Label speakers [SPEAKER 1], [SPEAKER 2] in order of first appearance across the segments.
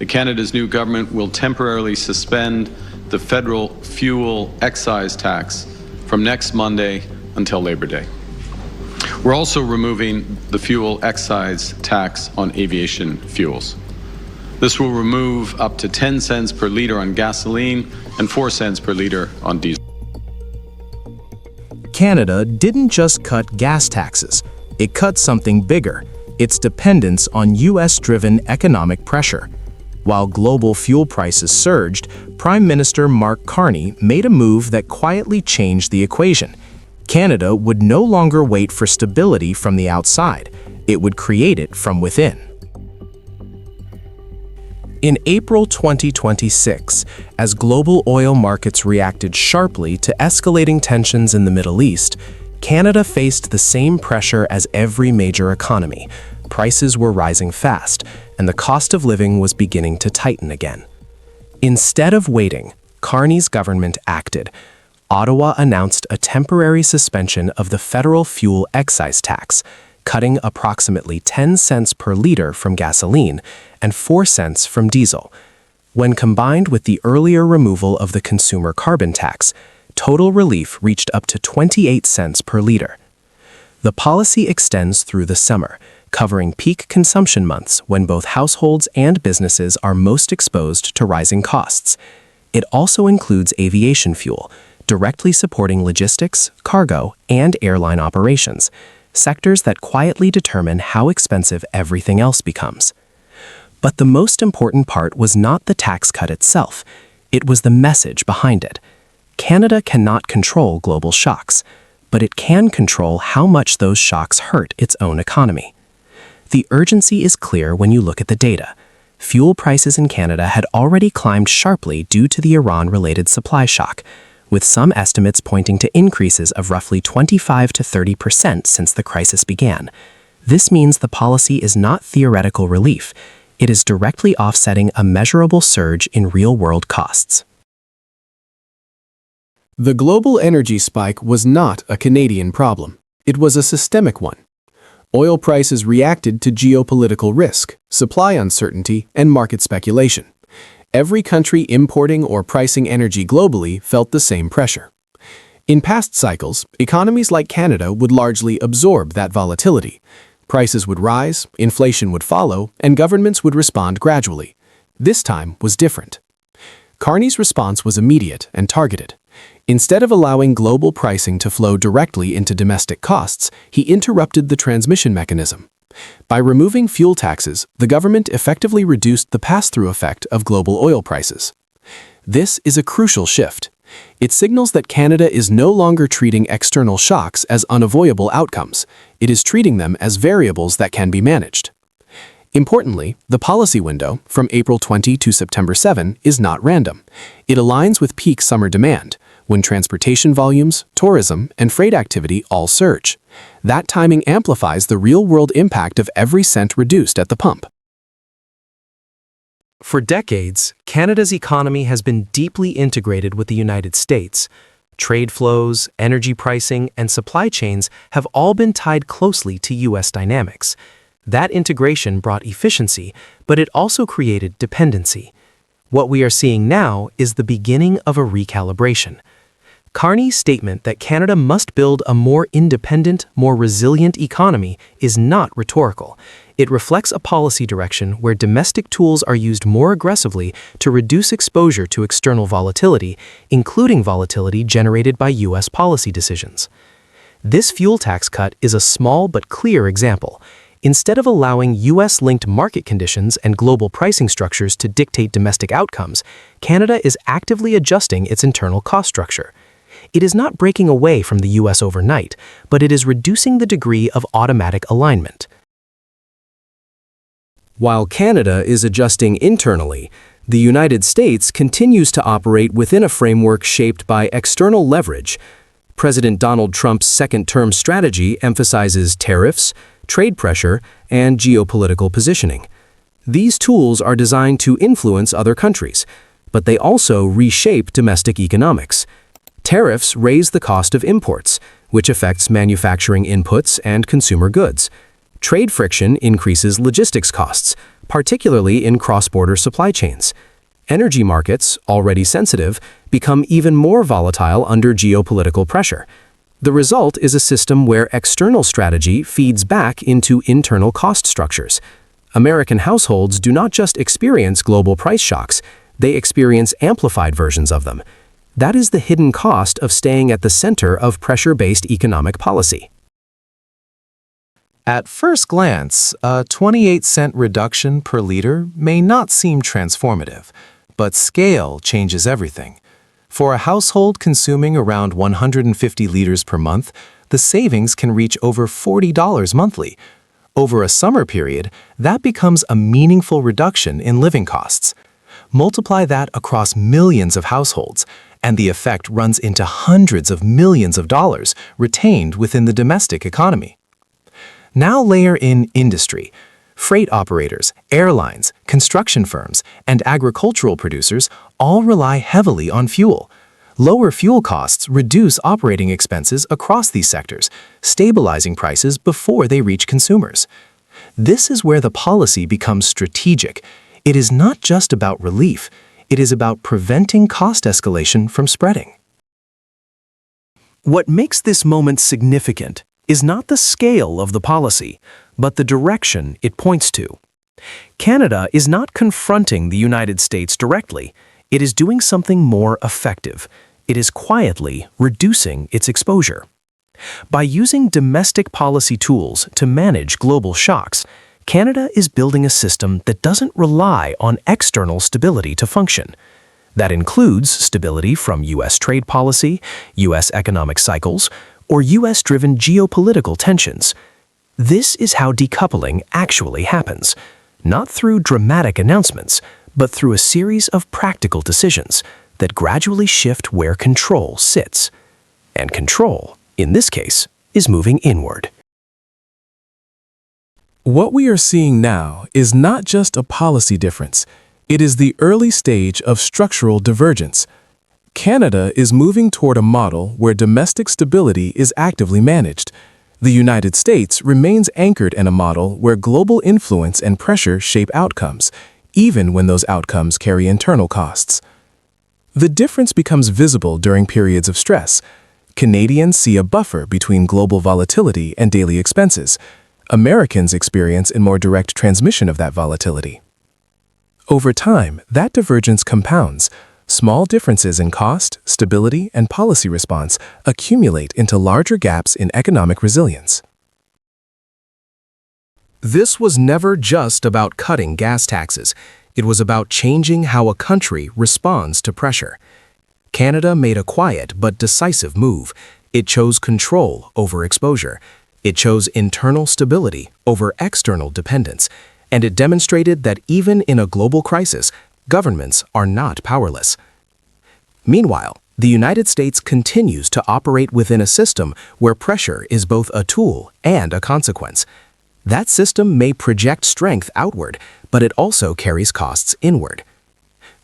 [SPEAKER 1] Canada's new government will temporarily suspend the federal fuel excise tax from next Monday until Labor Day. We're also removing the fuel excise tax on aviation fuels. This will remove up to 10 cents per litre on gasoline and 4 cents per litre on diesel.
[SPEAKER 2] Canada didn't just cut gas taxes, it cut something bigger, its dependence on US-driven economic pressure. While global fuel prices surged, Prime Minister Mark Carney made a move that quietly changed the equation. Canada would no longer wait for stability from the outside, it would create it from within. In April 2026, as global oil markets reacted sharply to escalating tensions in the Middle East, Canada faced the same pressure as every major economy. Prices were rising fast, and the cost of living was beginning to tighten again. Instead of waiting, Carney's government acted. Ottawa announced a temporary suspension of the federal fuel excise tax, cutting approximately 10 cents per litre from gasoline and 4 cents from diesel. When combined with the earlier removal of the consumer carbon tax, total relief reached up to 28 cents per litre. The policy extends through the summer, covering peak consumption months when both households and businesses are most exposed to rising costs. It also includes aviation fuel, directly supporting logistics, cargo, and airline operations, sectors that quietly determine how expensive everything else becomes. But the most important part was not the tax cut itself, it was the message behind it. Canada cannot control global shocks, but it can control how much those shocks hurt its own economy. The urgency is clear when you look at the data. Fuel prices in Canada had already climbed sharply due to the Iran-related supply shock, with some estimates pointing to increases of roughly 25 to 30% since the crisis began. This means the policy is not theoretical relief. It is directly offsetting a measurable surge in real-world costs.
[SPEAKER 3] The global energy spike was not a Canadian problem. It was a systemic one. Oil prices reacted to geopolitical risk, supply uncertainty, and market speculation. Every country importing or pricing energy globally felt the same pressure. In past cycles, economies like Canada would largely absorb that volatility. Prices would rise, inflation would follow, and governments would respond gradually. This time was different. Carney's response was immediate and targeted. Instead of allowing global pricing to flow directly into domestic costs, he interrupted the transmission mechanism. By removing fuel taxes, the government effectively reduced the pass-through effect of global oil prices. This is a crucial shift. It signals that Canada is no longer treating external shocks as unavoidable outcomes. It is treating them as variables that can be managed. Importantly, the policy window, from April 20 to September 7, is not random. It aligns with peak summer demand, when transportation volumes, tourism, and freight activity all surge. That timing amplifies the real-world impact of every cent reduced at the pump.
[SPEAKER 2] For decades, Canada's economy has been deeply integrated with the United States. Trade flows, energy pricing, and supply chains have all been tied closely to U.S. dynamics. That integration brought efficiency, but it also created dependency. What we are seeing now is the beginning of a recalibration. Carney's statement that Canada must build a more independent, more resilient economy is not rhetorical. It reflects a policy direction where domestic tools are used more aggressively to reduce exposure to external volatility, including volatility generated by U.S. policy decisions. This fuel tax cut is a small but clear example. Instead of allowing U.S.-linked market conditions and global pricing structures to dictate domestic outcomes, Canada is actively adjusting its internal cost structure. It is not breaking away from the U.S. overnight, but it is reducing the degree of automatic alignment. While Canada is adjusting internally, the United States continues to operate within a framework shaped by external leverage. President Donald Trump's second-term strategy emphasizes tariffs, trade pressure, and geopolitical positioning. These tools are designed to influence other countries, but they also reshape domestic economics. Tariffs raise the cost of imports, which affects manufacturing inputs and consumer goods. Trade friction increases logistics costs, particularly in cross-border supply chains. Energy markets, already sensitive, become even more volatile under geopolitical pressure. The result is a system where external strategy feeds back into internal cost structures. American households do not just experience global price shocks, they experience amplified versions of them. That is the hidden cost of staying at the center of pressure-based economic policy. At first glance, a 28-cent reduction per liter may not seem transformative, but scale changes everything. For a household consuming around 150 liters per month, the savings can reach over $40 monthly. Over a summer period, that becomes a meaningful reduction in living costs. Multiply that across millions of households, and the effect runs into hundreds of millions of dollars retained within the domestic economy. Now layer in industry. Freight operators, airlines, construction firms, and agricultural producers all rely heavily on fuel. Lower fuel costs reduce operating expenses across these sectors, stabilizing prices before they reach consumers. This is where the policy becomes strategic. It is not just about relief, it is about preventing cost escalation from spreading. What makes this moment significant is not the scale of the policy, but the direction it points to. Canada is not confronting the United States directly. It is doing something more effective. It is quietly reducing its exposure. By using domestic policy tools to manage global shocks, Canada is building a system that doesn't rely on external stability to function. That includes stability from U.S. trade policy, U.S. economic cycles, or U.S.-driven geopolitical tensions. This is how decoupling actually happens, not through dramatic announcements, but through a series of practical decisions that gradually shift where control sits. And control, in this case, is moving inward.
[SPEAKER 4] What we are seeing now is not just a policy difference. It is the early stage of structural divergence. Canada is moving toward a model where domestic stability is actively managed. The United States remains anchored in a model where global influence and pressure shape outcomes, even when those outcomes carry internal costs. The difference becomes visible during periods of stress. Canadians see a buffer between global volatility and daily expenses. Americans experience a more direct transmission of that volatility. Over time, that divergence compounds. Small differences in cost, stability, and policy response accumulate into larger gaps in economic resilience.
[SPEAKER 2] This was never just about cutting gas taxes. It was about changing how a country responds to pressure. Canada made a quiet but decisive move. It chose control over exposure. It chose internal stability over external dependence. And it demonstrated that even in a global crisis, governments are not powerless. Meanwhile, the United States continues to operate within a system where pressure is both a tool and a consequence. That system may project strength outward, but it also carries costs inward.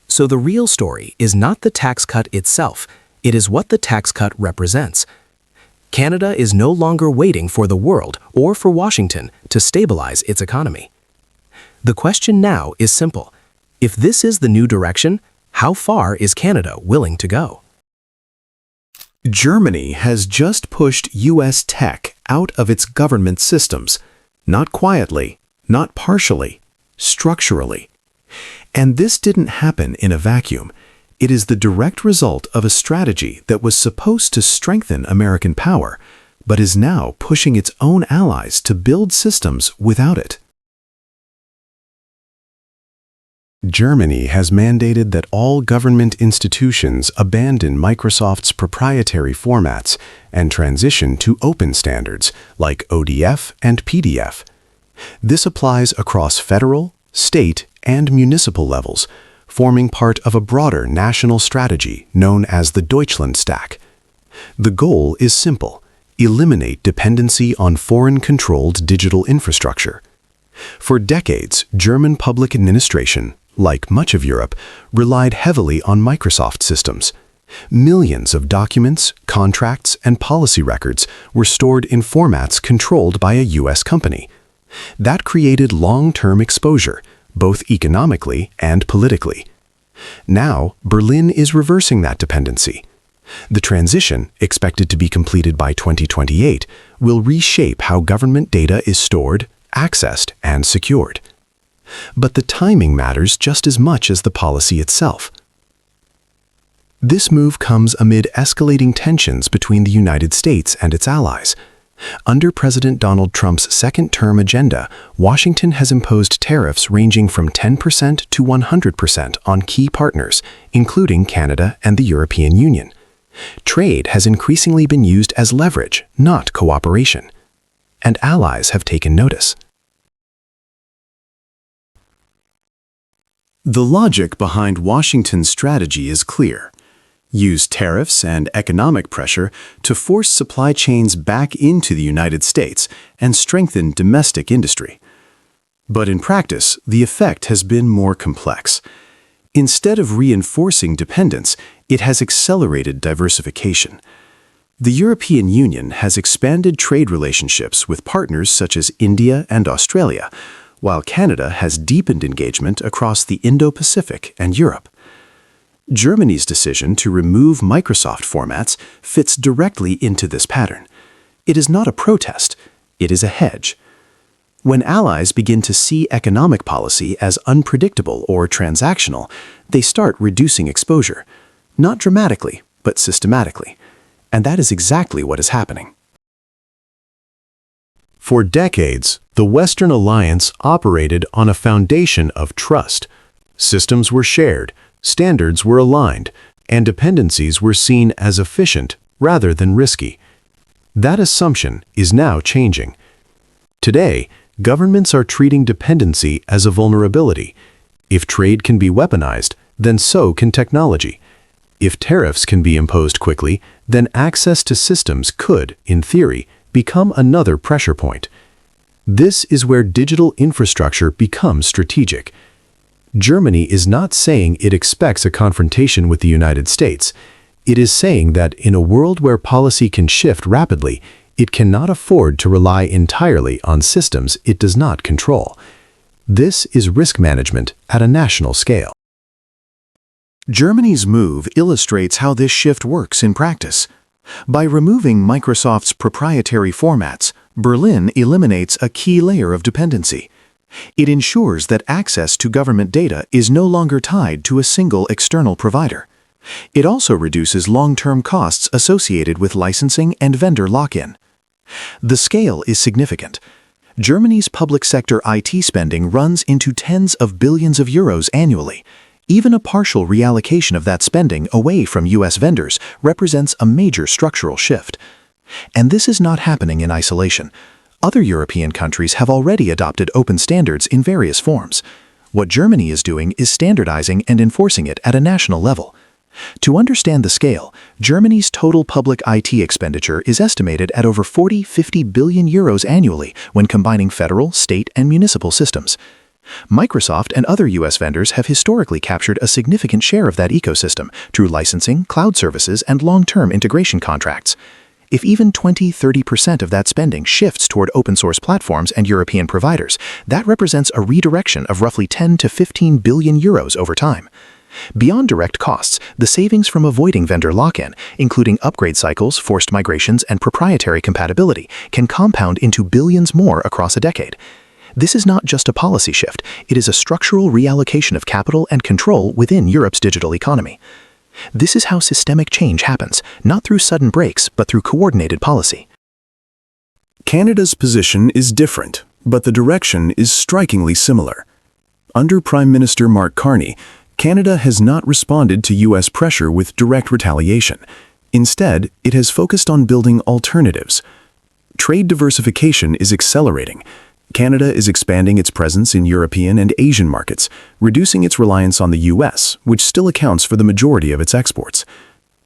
[SPEAKER 2] So the real story is not the tax cut itself, it is what the tax cut represents. Canada is no longer waiting for the world or for Washington to stabilize its economy. The question now is simple. If this is the new direction, how far is Canada willing to go?
[SPEAKER 3] Germany has just pushed U.S. tech out of its government systems, not quietly, not partially, structurally. And this didn't happen in a vacuum. It is the direct result of a strategy that was supposed to strengthen American power, but is now pushing its own allies to build systems without it. Germany has mandated that all government institutions abandon Microsoft's proprietary formats and transition to open standards like ODF and PDF. This applies across federal, state, and municipal levels, forming part of a broader national strategy known as the Deutschland Stack. The goal is simple: eliminate dependency on foreign-controlled digital infrastructure. For decades, German public administration, like much of Europe, relied heavily on Microsoft systems. Millions of documents, contracts, and policy records were stored in formats controlled by a U.S. company. That created long-term exposure,
[SPEAKER 5] both economically and politically. Now, Berlin is reversing that dependency. The transition, expected to be completed by 2028, will reshape how government data is stored, accessed, and secured. But the timing matters just as much as the policy itself. This move comes amid escalating tensions between the United States and its allies. Under President Donald Trump's second-term agenda, Washington has imposed tariffs ranging from 10% to 100% on key partners, including Canada and the European Union. Trade has increasingly been used as leverage, not cooperation. And allies have taken notice.
[SPEAKER 3] The logic behind Washington's strategy is clear. Use tariffs and economic pressure to force supply chains back into the United States and strengthen domestic industry. But in practice, the effect has been more complex. Instead of reinforcing dependence, it has accelerated diversification. The European Union has expanded trade relationships with partners such as India and Australia, while Canada has deepened engagement across the Indo-Pacific and Europe. Germany's decision to remove Microsoft formats fits directly into this pattern. It is not a protest, it is a hedge. When allies begin to see economic policy as unpredictable or transactional, they start reducing exposure, not dramatically, but systematically. And that is exactly what is happening.
[SPEAKER 5] For decades, the Western alliance operated on a foundation of trust. Systems were shared, standards were aligned, and dependencies were seen as efficient rather than risky. That assumption is now changing. Today, governments are treating dependency as a vulnerability. If trade can be weaponized, then so can technology. If tariffs can be imposed quickly, then access to systems could, in theory, become another pressure point. This is where digital infrastructure becomes strategic. Germany is not saying it expects a confrontation with the United States. It is saying that in a world where policy can shift rapidly, it cannot afford to rely entirely on systems it does not control. This is risk management at a national scale.
[SPEAKER 3] Germany's move illustrates how this shift works in practice. By removing Microsoft's proprietary formats, Berlin eliminates a key layer of dependency. It ensures that access to government data is no longer tied to a single external provider. It also reduces long-term costs associated with licensing and vendor lock-in. The scale is significant. Germany's public sector IT spending runs into tens of billions of euros annually. Even a partial reallocation of that spending away from U.S. vendors represents a major structural shift. And this is not happening in isolation. Other European countries have already adopted open standards in various forms. What Germany is doing is standardizing and enforcing it at a national level. To understand the scale, Germany's total public IT expenditure is estimated at over 40–50 billion euros annually when combining federal, state, and municipal systems. Microsoft and other U.S. vendors have historically captured a significant share of that ecosystem through licensing, cloud services, and long-term integration contracts. If even 20–30% of that spending shifts toward open-source platforms and European providers, that represents a redirection of roughly 10–15 billion euros over time. Beyond direct costs, the savings from avoiding vendor lock-in, including upgrade cycles, forced migrations, and proprietary compatibility, can compound into billions more across a decade. This is not just a policy shift, it is a structural reallocation of capital and control within Europe's digital economy. This is how systemic change happens, not through sudden breaks, but through coordinated policy.
[SPEAKER 5] Canada's position is different, but the direction is strikingly similar. Under Prime Minister Mark Carney, Canada has not responded to U.S. pressure with direct retaliation. Instead, it has focused on building alternatives. Trade diversification is accelerating. Canada is expanding its presence in European and Asian markets, reducing its reliance on the U.S., which still accounts for the majority of its exports.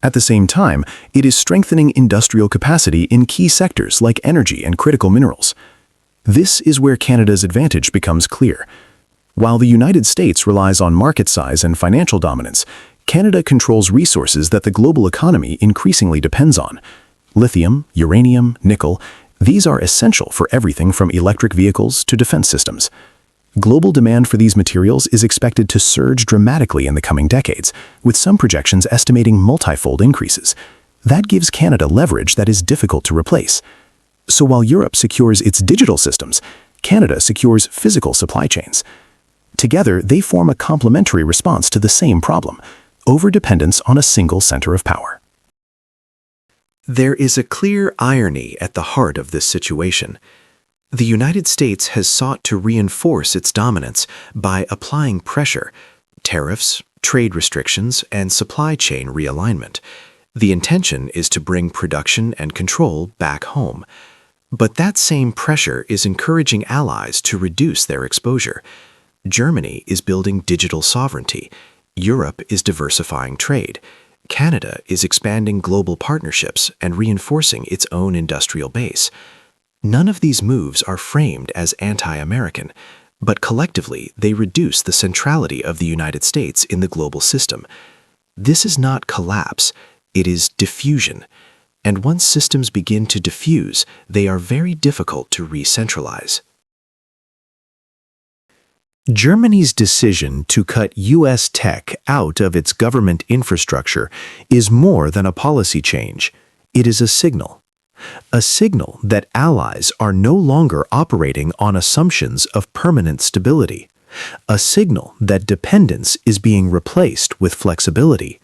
[SPEAKER 5] At the same time, it is strengthening industrial capacity in key sectors like energy and critical minerals. This is where Canada's advantage becomes clear. While the United States relies on market size and financial dominance, Canada controls resources that the global economy increasingly depends on. Lithium, uranium, nickel, these are essential for everything from electric vehicles to defense systems. Global demand for these materials is expected to surge dramatically in the coming decades, with some projections estimating multifold increases. That gives Canada leverage that is difficult to replace. So while Europe secures its digital systems, Canada secures physical supply chains. Together, they form a complementary response to the same problem: overdependence on a single center of power.
[SPEAKER 6] There is a clear irony at the heart of this situation. The United States has sought to reinforce its dominance by applying pressure, tariffs, trade restrictions, and supply chain realignment. The intention is to bring production and control back home. But that same pressure is encouraging allies to reduce their exposure. Germany is building digital sovereignty. Europe is diversifying trade. Canada is expanding global partnerships and reinforcing its own industrial base. None of these moves are framed as anti-American, but collectively they reduce the centrality of the United States in the global system. This is not collapse, it is diffusion. And once systems begin to diffuse, they are very difficult to re-centralize. Germany's decision to cut U.S. tech out of its government infrastructure is more than a policy change. It is a signal. A signal that allies are no longer operating on assumptions of permanent stability. A signal that dependence is being replaced with flexibility.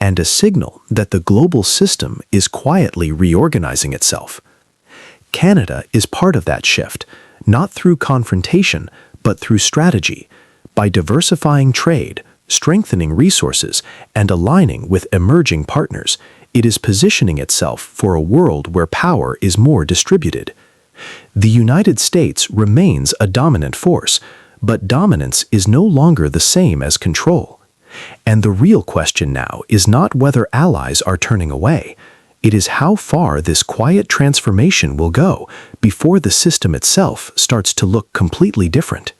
[SPEAKER 6] And a signal that the global system is quietly reorganizing itself. Canada is part of that shift, not through confrontation, but through strategy, by diversifying trade, strengthening resources, and aligning with emerging partners. It is positioning itself for a world where power is more distributed. The United States remains a dominant force, but dominance is no longer the same as control. And the real question now is not whether allies are turning away. It is how far this quiet transformation will go before the system itself starts to look completely different.